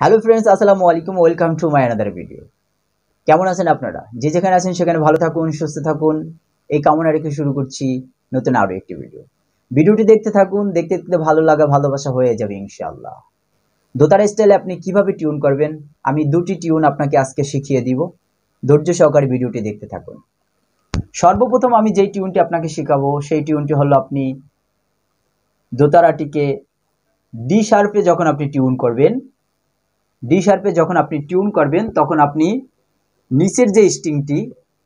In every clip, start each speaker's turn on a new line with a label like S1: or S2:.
S1: Hello friends, আসসালামু আলাইকুম। Welcome to my another video. কেমন আছেন আপনারা? যে যেখানে আছেন সেখানে ভালো থাকুন, সুস্থ থাকুন, এই কামনা রেখে শুরু করছি নতুন আরও একটি ভিডিও। ভিডিওটি দেখতে থাকুন, দেখতে দেখতে ভালো লাগা ভালোবাসা হয়ে যাবে ইনশাআল্লাহ। দোতারা স্টাইলে আপনি কিভাবে টিউন করবেন, আমি দুটি টিউন আপনাকে আজকে শিখিয়ে দিব। ধৈর্য সহকারে ভিডিওটি দেখতে থাকুন। সর্বপ্রথম আমি যেই টিউনটি আপনাকে শেখাবো সেই টিউনটি হলো, আপনি দোতারাটিকে ডি শার্পে যখন আপনি টিউন করবেন, তখন আপনি নিচের যে স্ট্রিংটি,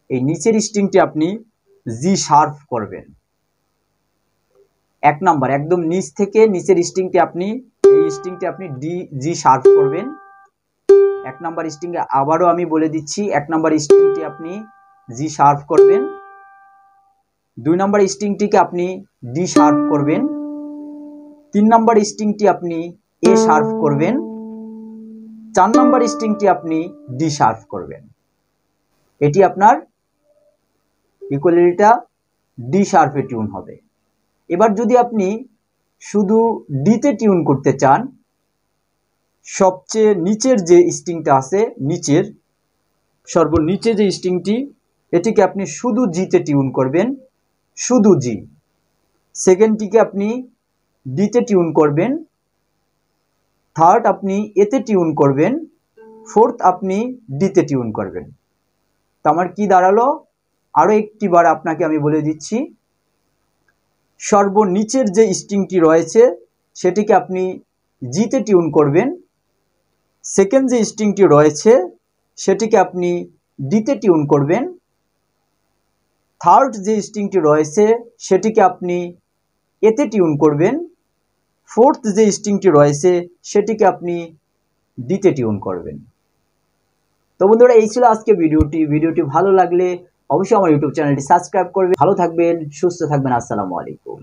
S1: এই নিচের স্ট্রিংটি আপনি জি শার্প করবেন। এক নাম্বার, একদম নিচ থেকে নিচের স্ট্রিংটি আপনি জি শার্প করবেন। এক নাম্বার স্ট্রিং, আবারও আমি বলে দিচ্ছি, এক নাম্বার স্ট্রিংটি আপনি জি শার্প করবেন। দুই নাম্বার স্ট্রিংটিকে আপনি ডি শার্প করবেন। তিন নাম্বার স্ট্রিংটি আপনি এ শার্প করবেন। চার নাম্বার স্ট্রিংটি আপনি ডি শার্প করবেন। এটি আপনার ইকুয়ালিটিটা ডি শার্পে টিউন হবে। এবার যদি আপনি শুধু ডিতে টিউন করতে চান, সবচেয়ে নিচের যে স্ট্রিংটা আছে, সর্বনিচে যে স্ট্রিংটি, এটিকে আপনি শুধু জিতে টিউন করবেন, শুধু জি। সেকেন্ডটিকে আপনি ডিতে টিউন করবেন। থার্ড আপনি এতে টিউন করবেন। ফোর্থ আপনি ডিতে টিউন করবেন। তো আমার কি দাঁড়ালো? আরও একটি বার আপনাকে আমি বলে দিচ্ছি, সর্বনিচের যে স্ট্রিংটি রয়েছে সেটিকে আপনি জিতে টিউন করবেন। সেকেন্ড যে স্ট্রিংটি রয়েছে সেটিকে আপনি ডিতে টিউন করবেন। থার্ড যে স্ট্রিংটি রয়েছে সেটিকে আপনি এতে টিউন করবেন। ফোর্থ যে স্ট্রিংটি রয়েছে সেটিকে আপনি ডিতে টিউন করবেন। তো বন্ধুরা, এই ছিল আজকে ভিডিওটি ভালো লাগলে অবশ্যই আমার ইউটিউব চ্যানেলটি সাবস্ক্রাইব করবেন। ভালো থাকবেন, সুস্থ থাকবেন। আসসালামু আলাইকুম।